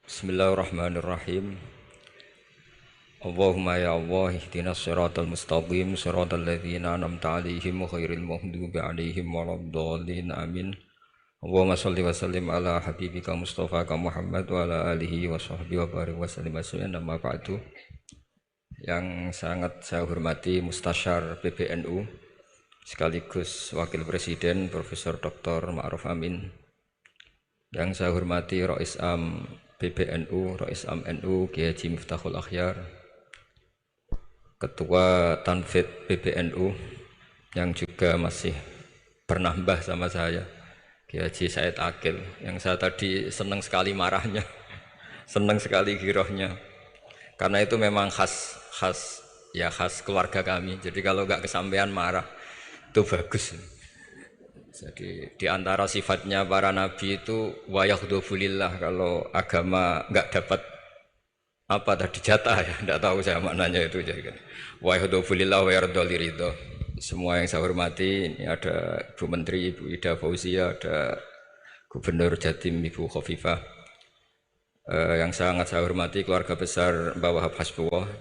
Bismillahirrahmanirrahim. Allahumma ya Allah ihdinas siratal mustaqim siratal ladzina an'amta 'alaihim ghairil maghdubi 'alaihim waladdallin amin. Allahumma shalli wa sallim ala habibika Mustafa Muhammad wa ala alihi wa sahbihi wa barik wa sallim asma amma ba'du. Yang sangat saya hormati Mustasyar PBNU sekaligus Wakil Presiden Profesor Dr. Ma'ruf Amin. Yang saya hormati Rais Am PBNU, Rais Am NU Kiai Haji Miftahul Akhyar, Ketua Tanfid PBNU yang juga masih bernambah sama saya, Kiai Haji Said Akil, yang saya tadi senang sekali marahnya, senang sekali girohnya, karena itu memang khas keluarga kami. Jadi kalau nggak kesampaian marah itu bagus. Jadi di antara sifatnya para nabi itu wa yakhdhufulillah, kalau agama nggak dapat apa tadi jatah ya, enggak tahu saya maknanya itu. Jadi kan wa yakhdhufulillah wa yardali ridho. Semua yang saya hormati, ini ada Ibu Menteri Ibu Ida Fauzia, ada Gubernur Jatim Ibu Khofifah, yang sangat saya hormati keluarga besar Mbah Wahab Hasbullah.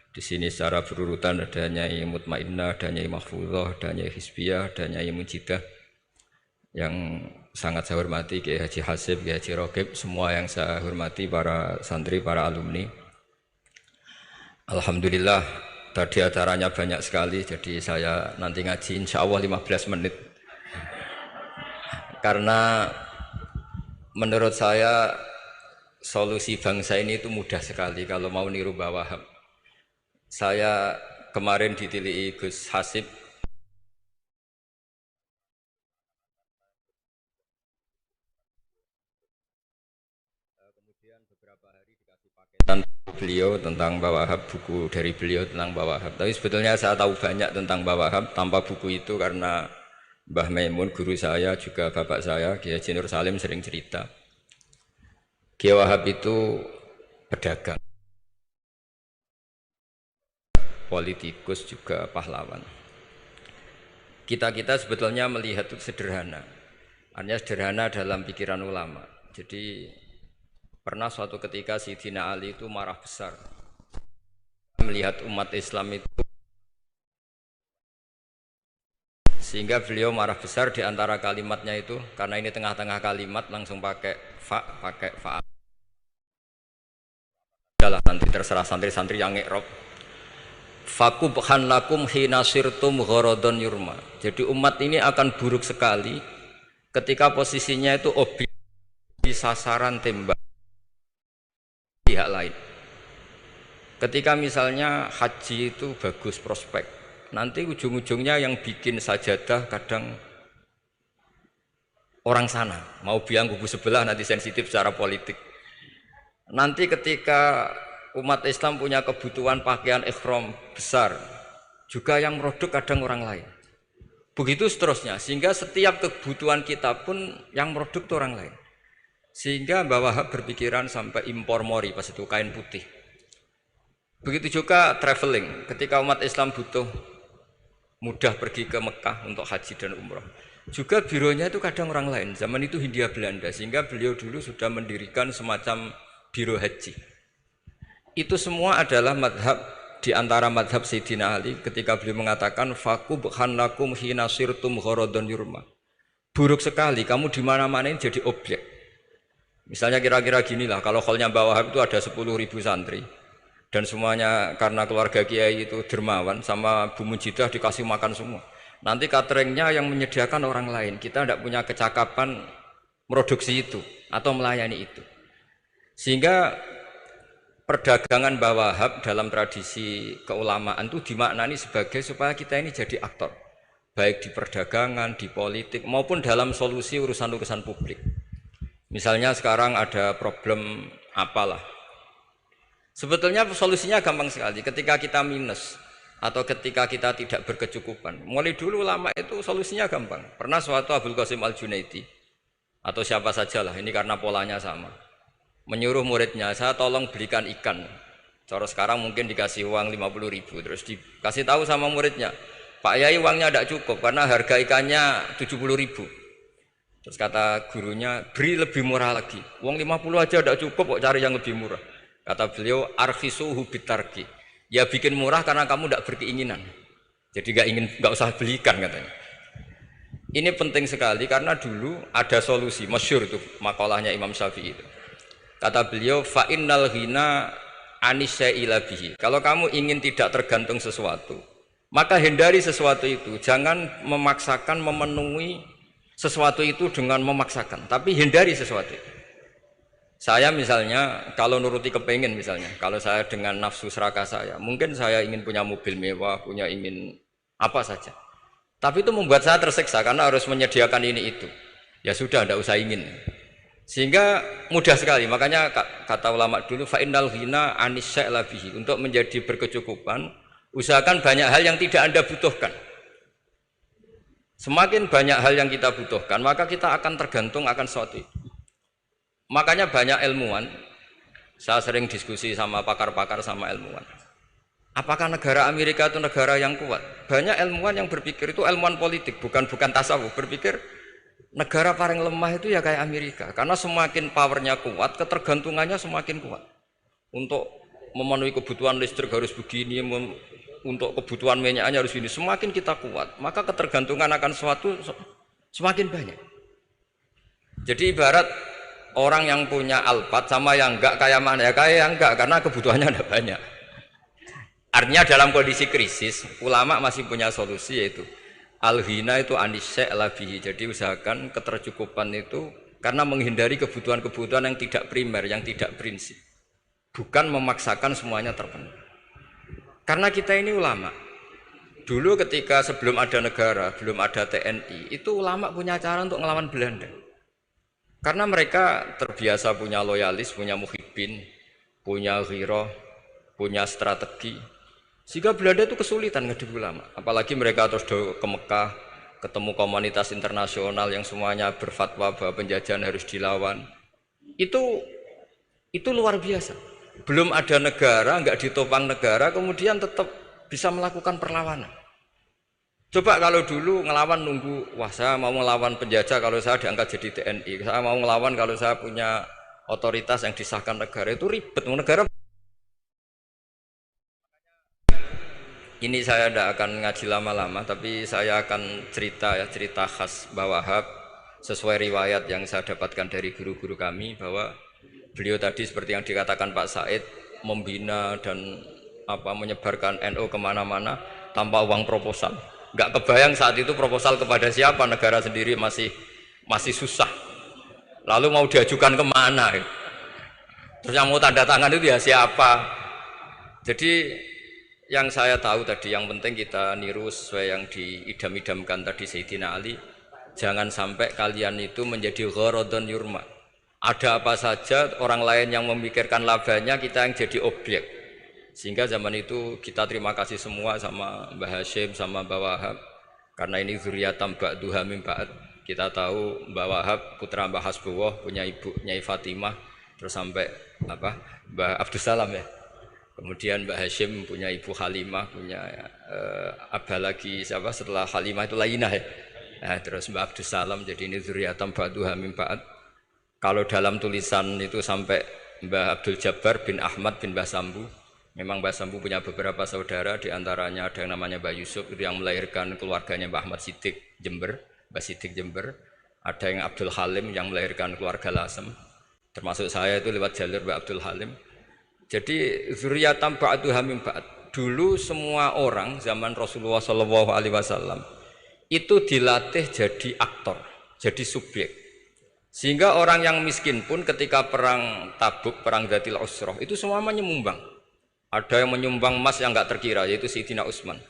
Di sini secara berurutan ada Nyai Mutmainnah, ada Nyai Mahfuzah, ada Nyai Hizbiyah, ada Nyai Mujidah. Yang sangat saya hormati Kiai Haji Hasib, Kiai Haji Rokib, semua yang saya hormati para santri, para alumni. Alhamdulillah tadi acaranya banyak sekali, jadi saya nanti ngaji insya Allah 15 menit. Karena menurut saya solusi bangsa ini itu mudah sekali kalau mau niru Mbah Wahab. Saya kemarin ditilihi Gus Hasib, kemudian beberapa hari dikasih paketan beliau tentang Mbah Wahab, buku dari beliau tentang Mbah Wahab. Tapi sebetulnya saya tahu banyak tentang Mbah Wahab tanpa buku itu, karena Mbah Maimun guru saya juga bapak saya Kiai Haji Nur Salim sering cerita. Kiai Wahab itu pedagang, politikus, juga pahlawan. Kita sebetulnya melihat itu sederhana, artinya sederhana dalam pikiran ulama. Jadi pernah suatu ketika Sayyidina Ali itu marah besar melihat umat Islam itu, sehingga beliau marah besar di antara kalimatnya itu, karena ini tengah-tengah kalimat langsung pakai fa. Adalah nanti terserah santri-santri yang ngikrab. Fakubhan lakum hina sirtum gharadun yurma. Jadi umat ini akan buruk sekali ketika posisinya itu objek di sasaran tembak pihak lain. Ketika misalnya haji itu bagus prospek, nanti ujung-ujungnya yang bikin sajadah kadang orang sana, mau biang kubu sebelah, nanti sensitif secara politik. Nanti ketika umat Islam punya kebutuhan pakaian ihram besar, juga yang produk kadang orang lain. Begitu seterusnya, sehingga setiap kebutuhan kita pun yang produk itu orang lain. Sehingga Mbah Wahab berpikiran sampai impor mori, pas itu kain putih. Begitu juga traveling, ketika umat Islam butuh mudah pergi ke Mekah untuk haji dan umroh, juga bironya itu kadang orang lain. Zaman itu Hindia Belanda, sehingga beliau dulu sudah mendirikan semacam biro haji. Itu semua adalah madhab, di antara madhab Sayyidina Ali ketika beliau mengatakan fakubhan lakum hina sirtum gharadun yurma. Buruk sekali kamu di mana-mana ini jadi objek. Misalnya kira-kira ginilah, kalau kholnya Mbah Wahab itu ada 10.000 santri, dan semuanya karena keluarga kiai itu dermawan, sama Bu Mujidah dikasih makan semua. Nanti cateringnya yang menyediakan orang lain, kita tidak punya kecakapan produksi itu atau melayani itu. Sehingga perdagangan Mbah Wahab dalam tradisi keulamaan itu dimaknani sebagai supaya kita ini jadi aktor, baik di perdagangan, di politik, maupun dalam solusi urusan-urusan publik. Misalnya sekarang ada problem apalah, sebetulnya solusinya gampang sekali. Ketika kita minus atau ketika kita tidak berkecukupan, mulai dulu ulama itu solusinya gampang. Pernah suatu Abdul Qasim Al-Junaidi atau siapa sajalah, ini karena polanya sama, menyuruh muridnya, saya tolong belikan ikan. Cara sekarang mungkin dikasih uang 50.000, terus dikasih tahu sama muridnya, Pak Yai uangnya tidak cukup karena harga ikannya 70.000. Terus kata gurunya, beri lebih murah lagi. Uang 50 aja tidak cukup kok cari yang lebih murah. Kata beliau, arkhisuhu bitarki. Ya bikin murah karena kamu tidak berkeinginan. Jadi nggak usah belikan katanya. Ini penting sekali karena dulu ada solusi, masyhur itu makalahnya Imam Syafi'i itu. Kata beliau, fa innal ghina anisya'ila bihi. Kalau kamu ingin tidak tergantung sesuatu, maka hindari sesuatu itu. Jangan memaksakan memenuhi sesuatu itu dengan memaksakan, tapi hindari sesuatu itu. Saya misalnya kalau nuruti kepengin misalnya, kalau saya dengan nafsu serakah saya, mungkin saya ingin punya mobil mewah, ingin apa saja. Tapi itu membuat saya tersiksa karena harus menyediakan ini itu. Ya sudah, tidak usah ingin. Sehingga mudah sekali. Makanya kata ulama dulu, fa innal ghina anisya'la bihi. Untuk menjadi berkecukupan, usahakan banyak hal yang tidak Anda butuhkan. Semakin banyak hal yang kita butuhkan, maka kita akan tergantung akan sesuatu itu. Makanya banyak ilmuwan, saya sering diskusi sama pakar-pakar sama ilmuwan. Apakah negara Amerika itu negara yang kuat? Banyak ilmuwan yang berpikir itu ilmuwan politik, bukan tasawuf, berpikir negara paling lemah itu ya kayak Amerika. Karena semakin powernya kuat, ketergantungannya semakin kuat. Untuk memenuhi kebutuhan listrik harus begini, untuk kebutuhan minyaknya harus ini. Semakin kita kuat, maka ketergantungan akan sesuatu semakin banyak. Jadi ibarat orang yang punya Alphard sama yang enggak kayak mana ya, kayak yang enggak karena kebutuhannya ada banyak. Artinya dalam kondisi krisis, ulama masih punya solusi yaitu al-ghina itu anisya'la bihi. Jadi usahakan ketercukupan itu karena menghindari kebutuhan-kebutuhan yang tidak primer, yang tidak prinsip. Bukan memaksakan semuanya terpenuhi. Karena kita ini ulama. Dulu ketika sebelum ada negara, belum ada TNI, itu ulama punya cara untuk ngelawan Belanda. Karena mereka terbiasa punya loyalis, punya muhibbin, punya ghirah, punya strategi. Sehingga Belanda itu kesulitan ngadu ulama. Apalagi mereka terus ke Mekah, ketemu komunitas internasional yang semuanya berfatwa bahwa penjajahan harus dilawan. Itu luar biasa. Belum ada negara, enggak ditopang negara, kemudian tetap bisa melakukan perlawanan. Coba kalau dulu ngelawan nunggu, wah saya mau ngelawan penjajah kalau saya diangkat jadi TNI, saya mau ngelawan kalau saya punya otoritas yang disahkan negara, itu ribet. Negara ini saya tidak akan ngaji lama-lama, tapi saya akan cerita khas Mbah Wahab sesuai riwayat yang saya dapatkan dari guru-guru kami bahwa beliau tadi seperti yang dikatakan Pak Said membina dan menyebarkan NU kemana-mana tanpa uang proposal. Nggak kebayang saat itu proposal kepada siapa, negara sendiri masih susah. Lalu mau diajukan kemana? Terus yang mau tanda tangan itu ya siapa? Jadi yang saya tahu tadi, yang penting kita niru sesuai yang diidam-idamkan tadi Sayyidina Ali. Jangan sampai kalian itu menjadi gharadun yurma. Ada apa saja orang lain yang memikirkan labanya, kita yang jadi objek. Sehingga zaman itu kita terima kasih semua sama Mbah Hashim, sama Mbah Wahab. Karena ini zuriyatam ba'duha min ba'd. Kita tahu Mbah Wahab putra Mbah Hasbullah, punya ibu Nyai Fatimah, terus sampai Mbah Abdus Salam ya. Kemudian Mbah Hashim punya ibu Halimah, punya abah lagi siapa setelah Halimah itu Lainah ya. Nah, terus Mbah Abdus Salam, jadi ini zuriyatam ba'duha min ba'd. Kalau dalam tulisan itu sampai Mbah Abdul Jabbar bin Ahmad bin Mbah Sambu. Memang Mbah Sambu punya beberapa saudara, diantaranya ada yang namanya Mbah Yusuf itu yang melahirkan keluarganya Mbah Ahmad Siddiq Jember, Mbah Siddiq Jember. Ada yang Abdul Halim yang melahirkan keluarga Lasem. Termasuk saya itu lewat jalur Mbah Abdul Halim. Jadi zuriyatam ba'duha min ba'd. Dulu semua orang zaman Rasulullah SAW itu dilatih jadi aktor, jadi subjek. Sehingga orang yang miskin pun ketika perang Tabuk, perang Dzatil Usrah itu semua menyumbang. Ada yang menyumbang emas yang enggak terkira, yaitu Sayyidina Utsman.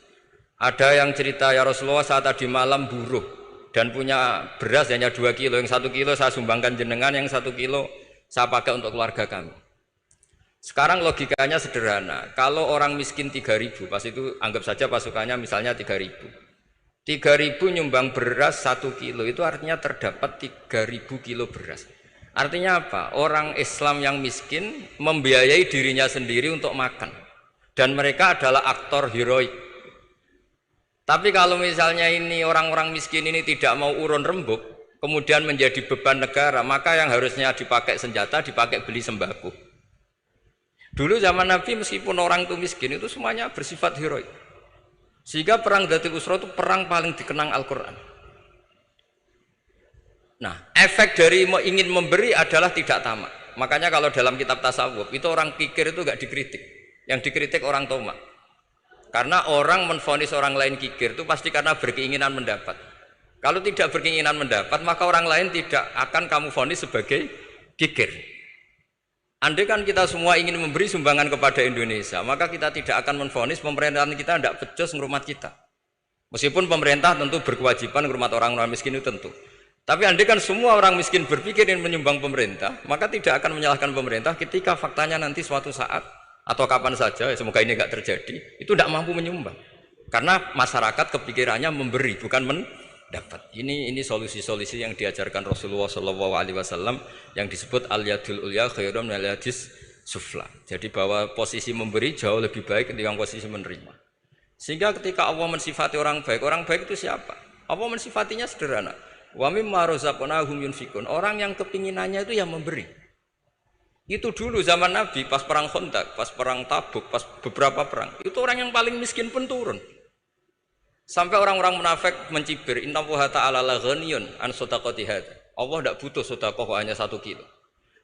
Ada yang cerita, ya Rasulullah saat tadi malam buruh dan punya beras hanya 2 kilo, yang 1 kilo saya sumbangkan jenengan, yang 1 kilo saya pakai untuk keluarga kami. Sekarang logikanya sederhana, kalau orang miskin 3.000, pas itu anggap saja pasukannya misalnya 3.000. 3.000 nyumbang beras 1 kilo, itu artinya terdapat 3.000 kilo beras. Artinya apa? Orang Islam yang miskin membiayai dirinya sendiri untuk makan. Dan mereka adalah aktor heroik. Tapi kalau misalnya ini orang-orang miskin ini tidak mau urun rembuk, kemudian menjadi beban negara, maka yang harusnya dipakai senjata dipakai beli sembako. Dulu zaman Nabi meskipun orang itu miskin itu semuanya bersifat heroik. Sehingga perang Dzatul Usra itu perang paling dikenang Al-Qur'an. Nah, efek dari ingin memberi adalah tidak tamak. Makanya kalau dalam kitab tasawuf itu orang kikir itu enggak dikritik. Yang dikritik orang tomak. Karena orang menvonis orang lain kikir itu pasti karena berkeinginan mendapat. Kalau tidak berkeinginan mendapat, maka orang lain tidak akan kamu vonis sebagai kikir. Andai kan kita semua ingin memberi sumbangan kepada Indonesia, maka kita tidak akan menvonis pemerintahan kita tidak becus ngurmat kita. Meskipun pemerintah tentu berkewajiban ngurmat orang-orang miskin itu tentu. Tapi andai kan semua orang miskin berpikir ingin menyumbang pemerintah, maka tidak akan menyalahkan pemerintah ketika faktanya nanti suatu saat atau kapan saja, semoga ini enggak terjadi, itu tidak mampu menyumbang. Karena masyarakat kepikirannya memberi, bukan mendapat. Ini solusi-solusi yang diajarkan Rasulullah SAW yang disebut al-yadul ulya khairum minal yadis sufla. Jadi bahwa posisi memberi jauh lebih baik ketimbang posisi menerima. Sehingga ketika Allah mensifati orang baik itu siapa? Allah mensifatinya sederhana. Wa mimma razaqnahum yunfikun. Orang yang kepinginannya itu yang memberi. Itu dulu zaman Nabi pas perang Khandaq, pas perang Tabuk, pas beberapa perang. Itu orang yang paling miskin pun turun. Sampai orang-orang munafik mencibir, innallaha ta'ala la ghaniyun an shadaqati hadza. Allah tidak butuh sedekah hanya 1 kilo.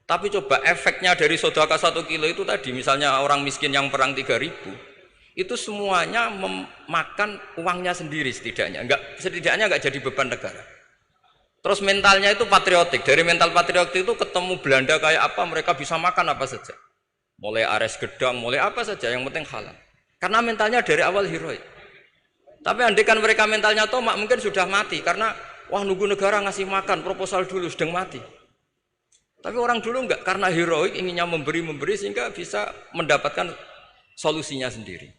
Tapi coba efeknya dari sedekah 1 kilo itu tadi, misalnya orang miskin yang perang 3.000, itu semuanya memakan uangnya sendiri setidaknya enggak jadi beban negara. Terus mentalnya itu patriotik. Dari mental patriotik itu ketemu Belanda kayak apa, mereka bisa makan apa saja. Mulai ares gedang, mulai apa saja, yang penting halal. Karena mentalnya dari awal heroik. Tapi andai kan mereka mentalnya tomak, mungkin sudah mati. Karena, wah nunggu negara ngasih makan, proposal dulu, sedang mati. Tapi orang dulu enggak, karena heroik, inginnya memberi sehingga bisa mendapatkan solusinya sendiri.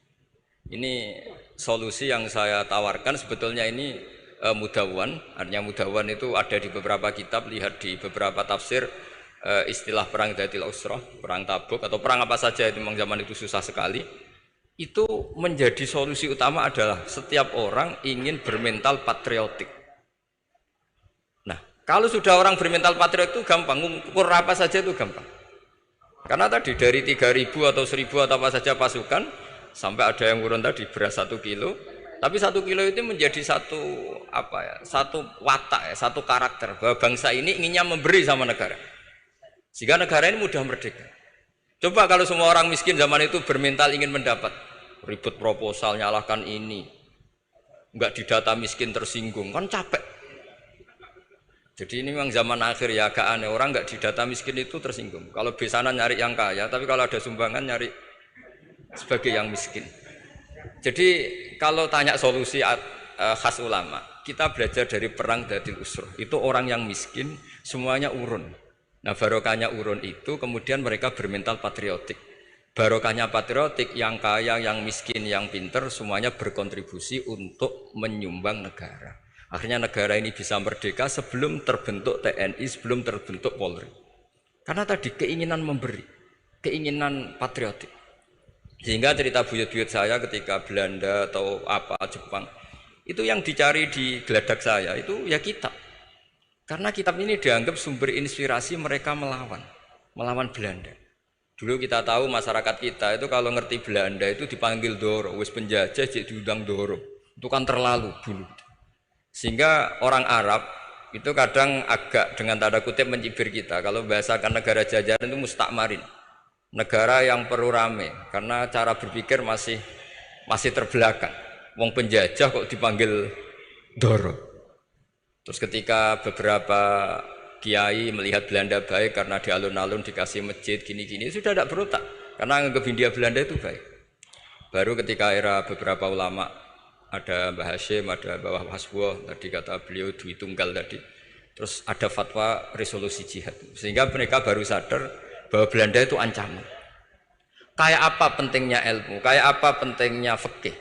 Ini solusi yang saya tawarkan, sebetulnya ini mudawwan, artinya mudawwan itu ada di beberapa kitab, lihat di beberapa tafsir istilah perang Dzatul Usra, perang Tabuk atau perang apa saja itu memang zaman itu susah sekali. Itu menjadi solusi utama adalah setiap orang ingin bermental patriotik. Nah, kalau sudah orang bermental patriotik itu gampang, ukur apa saja itu gampang. Karena tadi dari 3.000 atau 1.000 atau apa saja pasukan sampai ada yang urun tadi beras 1 kilo. Tapi 1 kilo itu menjadi satu watak ya, satu karakter bahwa bangsa ini inginnya memberi sama negara. Sehingga negara ini mudah merdeka. Coba kalau semua orang miskin zaman itu bermental ingin mendapat, ribut proposal, nyalahkan ini, enggak didata miskin tersinggung, kan capek. Jadi ini memang zaman akhir ya agak aneh, orang enggak didata miskin itu tersinggung. Kalau besanan nyari yang kaya, tapi kalau ada sumbangan nyari sebagai yang miskin. Jadi kalau tanya solusi khas ulama, kita belajar dari perang Dzatul Usra. Itu orang yang miskin semuanya urun. Nah, barokahnya urun itu kemudian mereka bermental patriotik. Barokahnya patriotik, yang kaya, yang miskin, yang pinter semuanya berkontribusi untuk menyumbang negara. Akhirnya negara ini bisa merdeka sebelum terbentuk TNI, sebelum terbentuk Polri. Karena tadi keinginan memberi, keinginan patriotik. Sehingga cerita buyut-buyut saya ketika Belanda atau apa Jepang itu yang dicari di geladak saya itu ya kitab. Karena kitab ini dianggap sumber inspirasi mereka melawan Belanda. Dulu kita tahu masyarakat kita itu kalau ngerti Belanda itu dipanggil Doro, wis penjajah jadi diundang Doro. Itu kan terlalu dulu. Sehingga orang Arab itu kadang agak dengan tanda kutip mencibir kita kalau bahasakan negara jajahan itu mustakmarin. Negara yang perlu rame karena cara berpikir masih terbelakang. Wong penjajah kok dipanggil Doro. Terus ketika beberapa kiai melihat Belanda baik karena di alun-alun dikasih masjid gini-gini sudah tidak berotak karena anggap Hindia Belanda itu baik. Baru ketika era beberapa ulama ada Mbah Hashim, ada Mbah Hasbuh, tadi kata beliau Dwi Tunggal tadi. Terus ada fatwa resolusi jihad. Sehingga mereka baru sadar bahwa Belanda itu ancaman. Kayak apa pentingnya ilmu, kayak apa pentingnya fikih.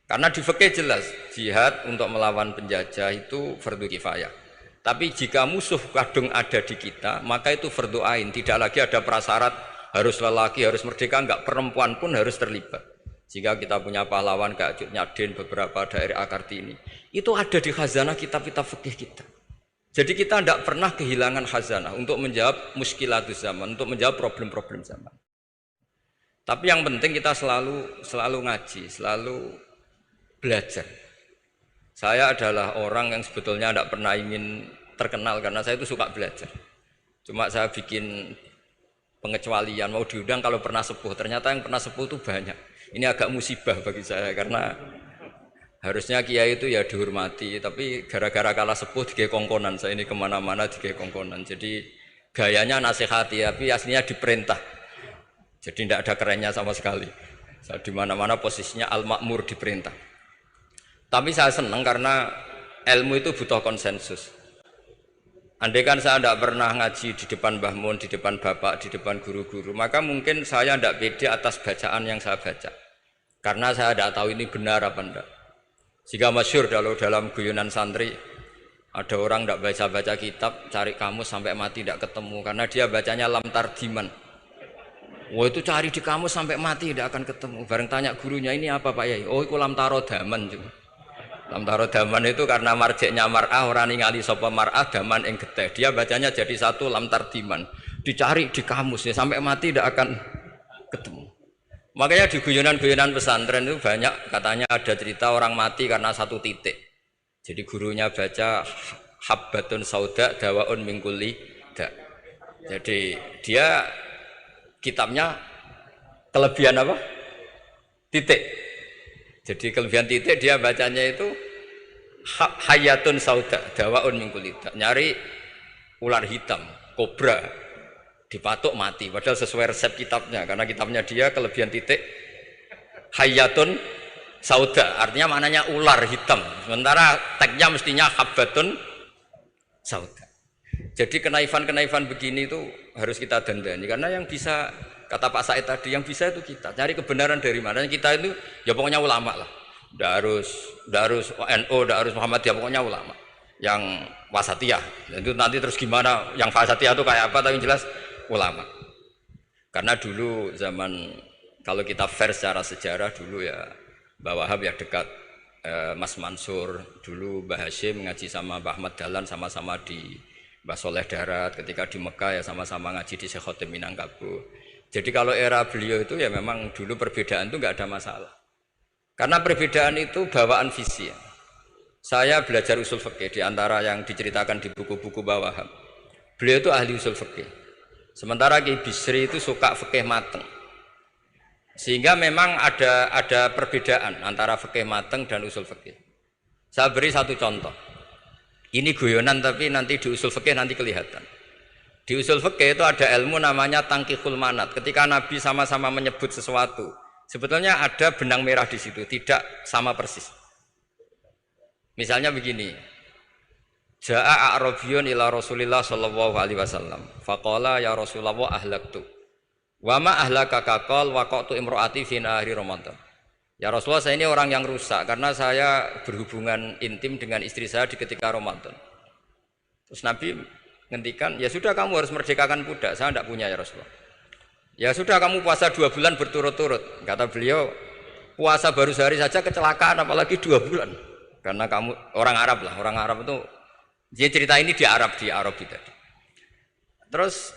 Karena di fikih jelas, jihad untuk melawan penjajah itu fardu kifayah. Tapi jika musuh kadung ada di kita, maka itu fardu ain. Tidak lagi ada prasyarat harus lelaki, harus merdeka, enggak, perempuan pun harus terlibat. Jika kita punya pahlawan kayak Cut Nyadin, beberapa daerah Kartini, itu ada di khazanah kitab-kitab fikih kita. Jadi kita tidak pernah kehilangan khazanah untuk menjawab muskilatus zaman, untuk menjawab problem-problem zaman. Tapi yang penting kita selalu ngaji, selalu belajar. Saya adalah orang yang sebetulnya tidak pernah ingin terkenal karena saya itu suka belajar. Cuma saya bikin pengecualian, mau diundang kalau pernah sepuh. Ternyata yang pernah sepuh itu banyak. Ini agak musibah bagi saya karena harusnya kiai itu ya dihormati, tapi gara-gara kalah sepuh digawe kongkonan. Saya ini kemana-mana digawe kongkonan. Jadi gayanya nasihati, tapi aslinya diperintah. Jadi tidak ada kerennya sama sekali. Saya di mana-mana posisinya al-makmur, diperintah. Tapi saya senang karena ilmu itu butuh konsensus. Andai kan saya tidak pernah ngaji di depan Mbah Mun, di depan bapak, di depan guru-guru, maka mungkin saya tidak pede atas bacaan yang saya baca. Karena saya tidak tahu ini benar apa enggak. Jika masyhur dalam guyonan santri, ada orang tidak baca-baca kitab, cari kamus sampai mati tidak ketemu, karena dia bacanya lam tardiman. Wah itu cari di kamus sampai mati tidak akan ketemu. Bareng tanya gurunya, ini apa Pak Yai? Oh itu lam tarodaman juga. Lam tarodaman itu karena marjeknya mar'ah, orang ningali sapa mar'ah daman ing getih. Dia bacanya jadi satu lam tardiman. Dicari di kamus ya sampai mati tidak akan ketemu. Makanya di guyonan-guyonan pesantren itu banyak katanya ada cerita orang mati karena satu titik. Jadi gurunya baca habbatun sauda dawaun mingkuli da. Jadi dia kitabnya kelebihan apa? Titik. Jadi kelebihan titik dia bacanya itu hayatun sauda dawaun mingkuli da. Nyari ular hitam, kobra. Dipatuk mati, padahal sesuai resep kitabnya, karena kitabnya dia kelebihan titik hayatun sauda, artinya maknanya ular hitam, sementara tagnya mestinya habbatun sauda. Jadi kenaifan-kenaifan begini itu harus kita dandani, karena yang bisa, kata Pak Said tadi, yang bisa itu kita cari kebenaran dari mana. Kita itu ya pokoknya ulama lah, tidak harus NU, tidak harus Muhammadiyah, pokoknya ulama yang wasatiyah. Dan itu nanti terus gimana yang wasatiyah itu kayak apa, tapi jelas ulama. Karena dulu zaman, kalau kita fair secara sejarah dulu ya Mbah Wahab ya dekat Mas Mansur, dulu Mbah Hashim ngaji sama Mbah Ahmad Dahlan, sama-sama di Mbah Soleh Darat, ketika di Mekah ya sama-sama ngaji di Syekh Khotim Minangkabau. Jadi kalau era beliau itu ya memang dulu perbedaan itu nggak ada masalah, karena perbedaan itu bawaan visi ya. Saya belajar usul fikih di antara yang diceritakan di buku-buku Mbah Wahab, beliau itu ahli usul fikih. Sementara Ki Bisri itu suka fikih mateng, sehingga memang ada perbedaan antara fikih mateng dan usul fikih. Saya beri satu contoh. Ini guyonan tapi nanti di usul fikih nanti kelihatan. Di usul fikih itu ada ilmu namanya tangkihul manat. Ketika Nabi sama-sama menyebut sesuatu, sebetulnya ada benang merah di situ, tidak sama persis. Misalnya begini. Ja'a a'rabiyun ila Rasulillah sallallahu alaihi wasallam. Faqala ya Rasulullah ahlaktu. Wa ma ahlaka qal waqatu imraati fi nahari Ramadan. Ya Rasulullah, saya ini orang yang rusak karena saya berhubungan intim dengan istri saya di ketika Ramadan. Terus Nabi ngendikan, ya sudah kamu harus merdekakan budak. Saya tidak punya ya Rasulullah. Ya sudah kamu puasa 2 bulan berturut-turut. Kata beliau, puasa baru sehari saja kecelakaan apalagi 2 bulan. Karena kamu orang Arab lah, orang Arab itu. Jadi cerita ini di Arab tadi. Terus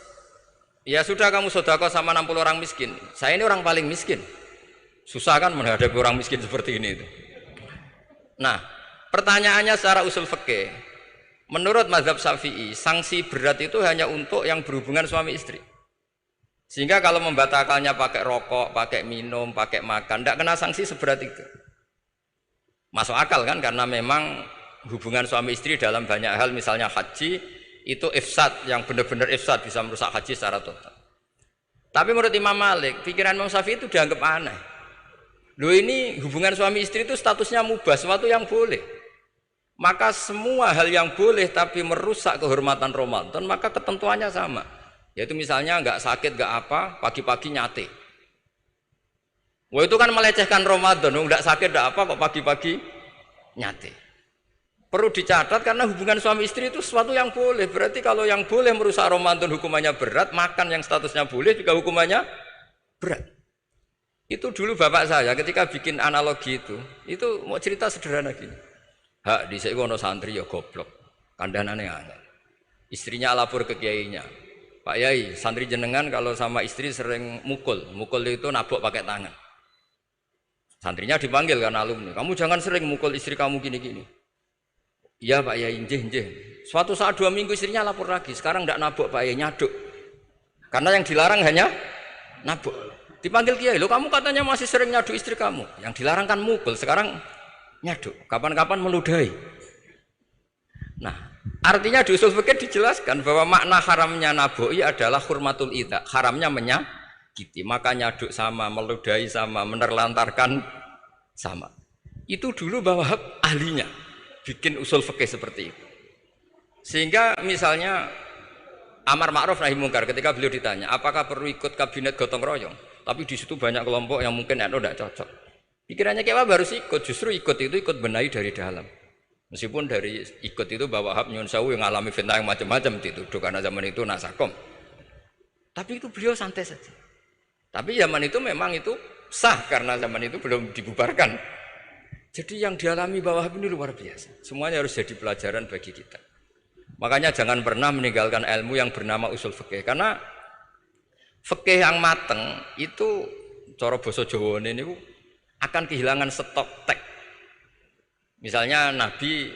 ya sudah kamu sedekah sama 60 orang miskin. Saya ini orang paling miskin. Susah kan menghadapi orang miskin seperti ini itu. Nah, pertanyaannya secara usul fikih, menurut mazhab Syafi'i, sanksi berat itu hanya untuk yang berhubungan suami istri. Sehingga kalau membatalkannya pakai rokok, pakai minum, pakai makan, tidak kena sanksi seberat itu. Masuk akal kan, karena memang hubungan suami istri dalam banyak hal, misalnya haji itu ifsad, yang benar-benar ifsad bisa merusak haji secara total. Tapi menurut Imam Malik, pikiran Imam Syafi'i itu dianggap aneh. Loh, ini hubungan suami istri itu statusnya mubah, sesuatu yang boleh. Maka semua hal yang boleh tapi merusak kehormatan Ramadan, maka ketentuannya sama. Yaitu misalnya nggak sakit, nggak apa, pagi-pagi nyate. Wah itu kan melecehkan Ramadan, nggak sakit, nggak apa, kok pagi-pagi nyate. Perlu dicatat karena hubungan suami istri itu sesuatu yang boleh. Berarti kalau yang boleh merusak Ramadan hukumannya berat, makan yang statusnya boleh juga hukumannya berat. Itu dulu bapak saya ketika bikin analogi itu mau cerita sederhana gini. Hak dhisik ono santri ya goblok. Kandhanane angel. Istrinya lapor ke kiainya, Pak Yai, santri jenengan kalau sama istri sering mukul itu nabok pakai tangan. Santrinya dipanggil kan alumni, kamu jangan sering mukul istri kamu gini-gini. Iya Pak Yai, njeh. Suatu saat 2 minggu istrinya lapor lagi, sekarang tidak nabok Pak Yai, nyaduk. Karena yang dilarang hanya nabok. Dipanggil kiai, lo kamu katanya masih sering nyaduk istri kamu. Yang dilarang kan mukul, sekarang nyaduk. Kapan-kapan meludahi. Nah, artinya di usul fikih dijelaskan bahwa makna haramnya naboi adalah hurmatul idza, haramnya menyakiti. Maka nyaduk sama, meludahi sama, menerlantarkan sama. Itu dulu bahwa ahlinya bikin usul fikih seperti itu. Sehingga misalnya amar ma'ruf nahi mungkar, ketika beliau ditanya, apakah perlu ikut kabinet gotong royong? Tapi di situ banyak kelompok yang mungkin NU tidak cocok. Pikirannya kayak apa harus ikut, justru ikut benahi dari dalam. Meskipun dari ikut itu bahwa Wahab nyun sewu yang alami fitnah yang macam-macam dituduh karena zaman itu nasakom. Tapi itu beliau santai saja. Tapi zaman itu memang itu sah karena zaman itu belum dibubarkan. Jadi yang dialami Wahab ini luar biasa. Semuanya harus jadi pelajaran bagi kita. Makanya jangan pernah meninggalkan ilmu yang bernama usul fikih, karena fikih yang mateng itu cara basa Jawa ini akan kehilangan stok teks. Misalnya Nabi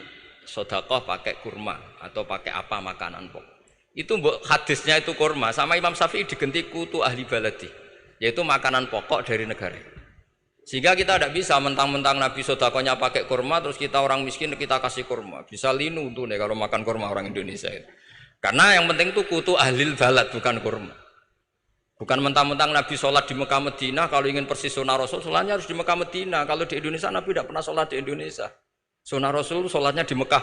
sedekah pakai kurma atau pakai apa makanan pokok. Itu hadisnya itu kurma, sama Imam Syafi'i digenti kutu ahli baladi, yaitu makanan pokok dari negara. Sehingga kita tidak bisa mentang-mentang Nabi sedekahnya pakai kurma terus kita orang miskin kita kasih kurma. Bisa linu tuh nih kalau makan kurma orang Indonesia itu. Karena yang penting itu kutu ahli balad bukan kurma. Bukan mentang-mentang Nabi sholat di Mekah Medina, kalau ingin persis sunnah Rasul, sholatnya harus di Mekah Medina. Kalau di Indonesia Nabi tidak pernah sholat di Indonesia. Sunnah Rasul sholatnya di Mekah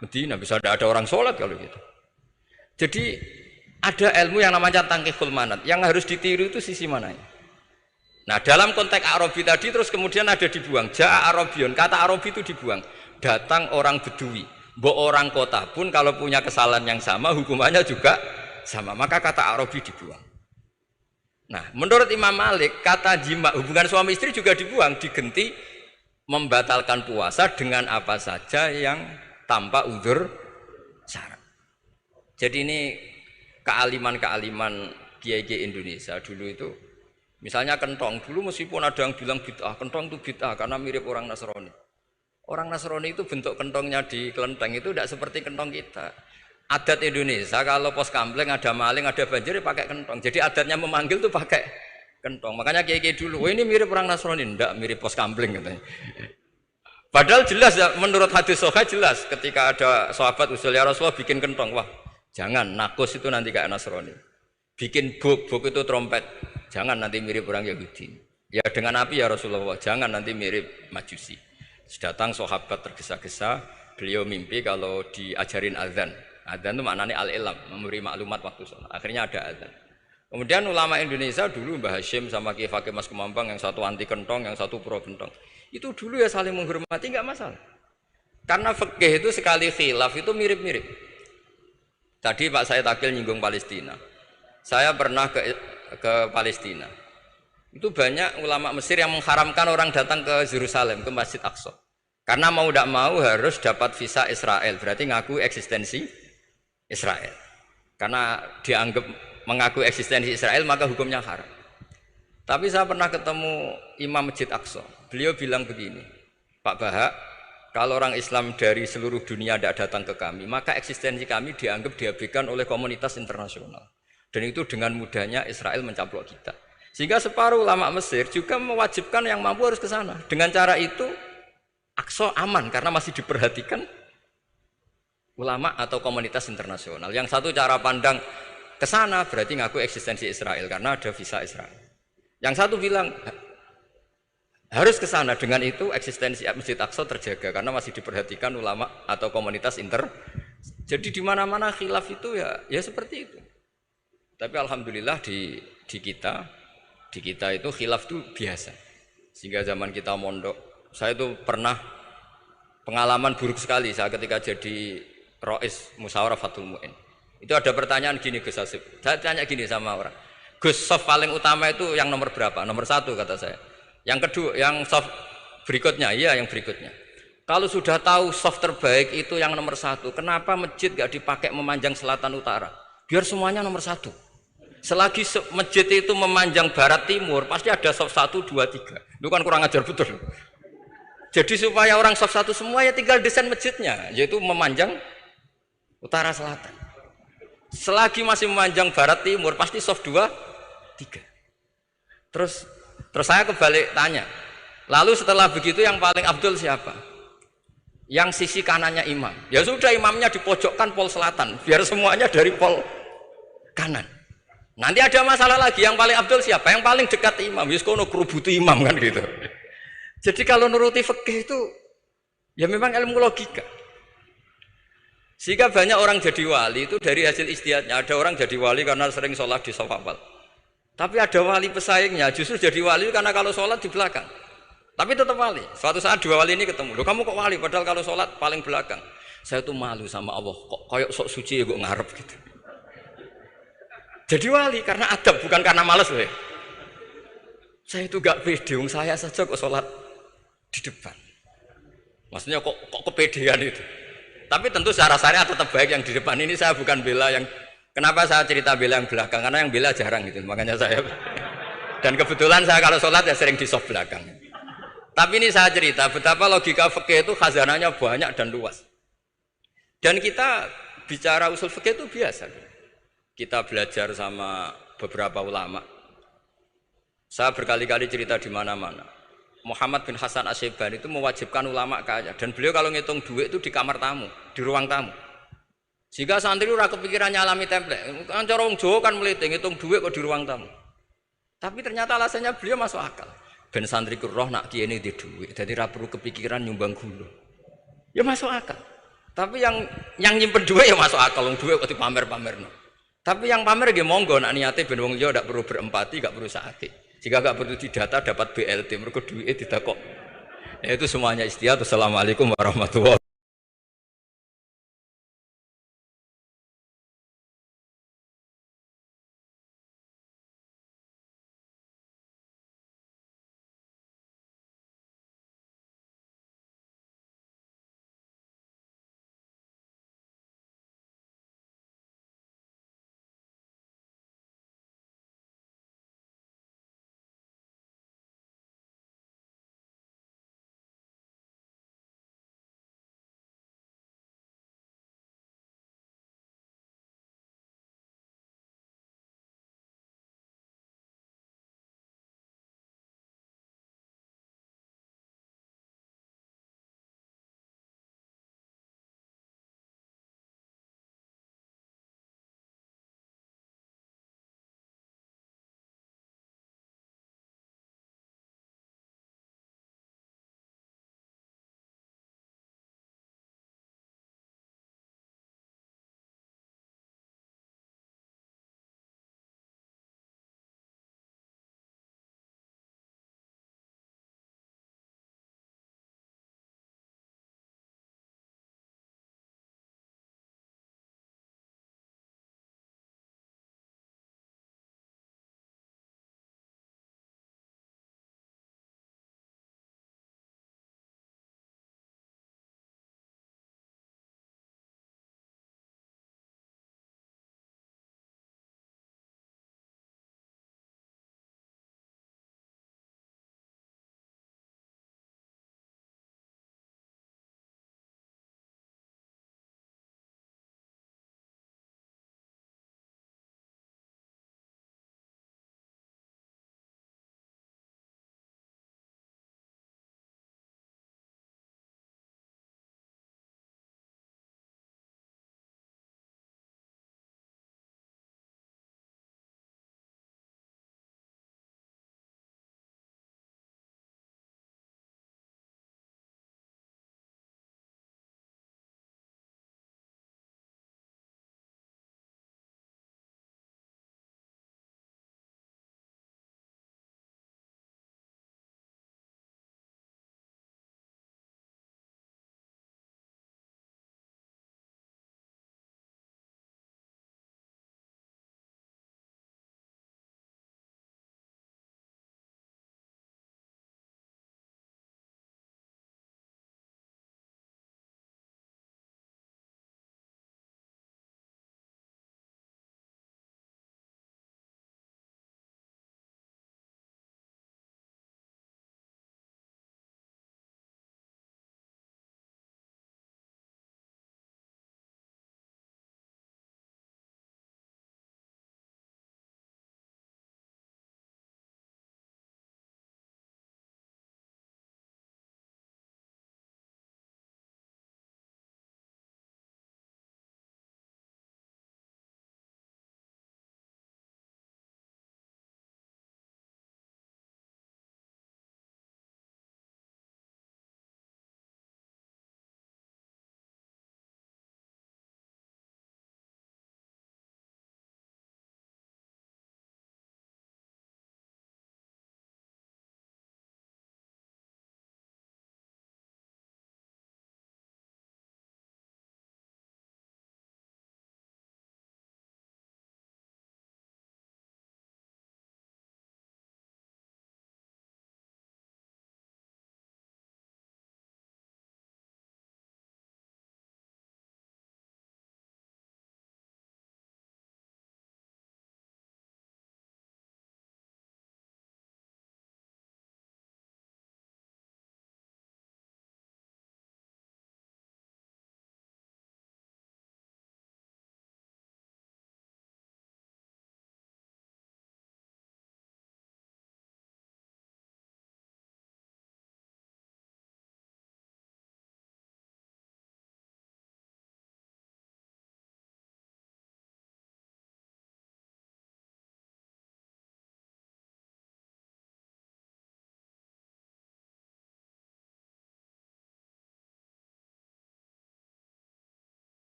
Medina, bisa ada orang sholat kalau gitu. Jadi ada ilmu yang namanya tangkihul manat, yang harus ditiru itu sisi mananya. Nah dalam konteks Arabi tadi terus kemudian ada dibuang, Ja'a Arabion, kata Arabi itu dibuang. Datang orang Bedui, orang kota pun kalau punya kesalahan yang sama hukumannya juga sama, maka kata Arabi dibuang. Nah, menurut Imam Malik, kata jima hubungan suami istri juga dibuang, digenti membatalkan puasa dengan apa saja yang tanpa udzur syarat. Jadi ini kealiman kiai-kiai Indonesia dulu itu, misalnya kentong, dulu meskipun ada yang bilang bid'ah, kentong itu bid'ah karena mirip orang Nasrani. Orang Nasrani itu bentuk kentongnya di kelenteng itu tidak seperti kentong kita. Adat Indonesia kalau pos kampleng ada maling, ada banjir pakai kentong. Jadi adatnya memanggil tuh pakai kentong. Makanya kiai-kiai dulu, ini mirip orang Nasrani, enggak mirip pos kampleng katanya. Padahal jelas ya, menurut hadis sahih jelas ketika ada sahabat usul ya Rasulullah bikin kentong, wah jangan nakus itu nanti kayak Nasrani. Bikin buk itu trompet, jangan nanti mirip orang Yahudi. Ya dengan api ya Rasulullah, jangan nanti mirip Majusi. Datang sahabat tergesa-gesa, beliau mimpi kalau diajarin azan. Adzan itu maknanya al-ilam, memberi maklumat waktu sholat. Akhirnya ada adzan. Kemudian ulama Indonesia dulu Mbah Hashim sama Kiai Fakih Mas Kemampang, yang satu anti kentong, yang satu pro kentong. Itu dulu ya saling menghormati, nggak masalah. Karena fikih itu sekali khilaf itu mirip-mirip. Tadi Pak Said Akil nyinggung Palestina. Saya pernah ke Palestina. Itu banyak ulama Mesir yang mengharamkan orang datang ke Yerusalem, ke Masjid Aqsa. Karena mau tidak mau harus dapat visa Israel, berarti ngaku eksistensi Israel. Karena dianggap mengaku eksistensi Israel maka hukumnya haram. Tapi saya pernah ketemu Imam Masjid Aqsa. Beliau bilang begini, Pak Bahak, kalau orang Islam dari seluruh dunia tidak datang ke kami, maka eksistensi kami dianggap diabaikan oleh komunitas internasional. Dan itu dengan mudahnya Israel mencaplok kita. Sehingga separuh ulama Mesir juga mewajibkan yang mampu harus ke sana. Dengan cara itu Aqsa aman karena masih diperhatikan ulama atau komunitas internasional. Yang satu cara pandang ke sana berarti ngaku eksistensi Israel karena ada visa Israel. Yang satu bilang harus ke sana, dengan itu eksistensi Masjid Aqsa terjaga karena masih diperhatikan ulama atau komunitas Jadi di mana-mana khilaf itu ya seperti itu. Tapi alhamdulillah di kita itu khilaf itu biasa. Sehingga zaman kita mondok, saya itu pernah pengalaman buruk sekali saya ketika jadi Rois Musyawarah Fathul Mu'in. Itu ada pertanyaan gini Gus Hasib. Saya tanya gini sama orang, Gus, soft paling utama itu yang nomor berapa? Nomor 1 kata saya. Yang kedua, yang soft berikutnya, iya yang berikutnya. Kalau sudah tahu soft terbaik itu yang nomor satu, kenapa masjid gak dipakai memanjang selatan utara? Biar semuanya nomor satu. Selagi masjid itu memanjang barat timur, pasti ada soft 1, 2, 3. Itu kan kurang ajar betul. Jadi supaya orang soft 1 semua ya tinggal desain masjidnya, yaitu memanjang utara selatan. Selagi masih memanjang barat timur, pasti soft 2, 3. Terus saya kebalik tanya, lalu setelah begitu yang paling abdul siapa? Yang sisi kanannya imam. Ya sudah, imamnya dipojokkan pol selatan, biar semuanya dari pol kanan. Nanti ada masalah lagi, yang paling abdul siapa? Yang paling dekat imam. Yus kono kerubutu imam kan gitu. Jadi kalau nuruti fikih itu ya memang ilmu logika. Sehingga banyak orang jadi wali itu dari hasil ijtihadnya. Ada orang jadi wali karena sering sholat di shaf awal. Tapi ada wali pesaingnya justru jadi wali karena kalau sholat di belakang. Tapi tetap wali. Suatu saat dua wali ini ketemu. Loh, kamu kok wali? Padahal kalau sholat paling belakang. Saya tuh malu sama Allah. Kok koyok sok suci ya kok ngarep gitu. Jadi wali karena adab, bukan karena malas loh ya. Saya itu gak pede. Saya saja kok sholat di depan. Maksudnya kok kepedean itu. Tapi tentu secara syariat tetap baik yang di depan. Ini saya bukan bela yang. Kenapa saya cerita bela yang belakang? Karena yang bela jarang gitu. Makanya saya. Dan kebetulan saya kalau sholat ya sering di soft belakang. Tapi ini saya cerita betapa logika fikih itu khazanahnya banyak dan luas. Dan kita bicara usul fikih itu biasa. Kita belajar sama beberapa ulama. Saya berkali-kali cerita di mana-mana. Muhammad bin Hasan Asy-Syaibani itu mewajibkan ulama kaya. Dan beliau kalau ngitung duit itu di kamar tamu, di ruang tamu. Sehingga santri ora kepikiran nyalami template. Kan cara wong Jawa kan meliti ngitung duit kok di ruang tamu. Tapi ternyata alasannya beliau masuk akal. Ben santri ku roh nak kiye ini di duit, jadi ra perlu kepikiran nyumbang gula. Ya masuk akal. Tapi yang nyimpen duit ya masuk akal, wong duit kok dipamer-pamerno. Tapi yang pamer nggih monggo nak niate ben wong liya ndak perlu berempati, gak perlu sakit. Jika gak perlu didata dapat BLT, mergo duit ditakok. Ya itu semuanya istihad. Assalamualaikum warahmatullahi wabarakatuh.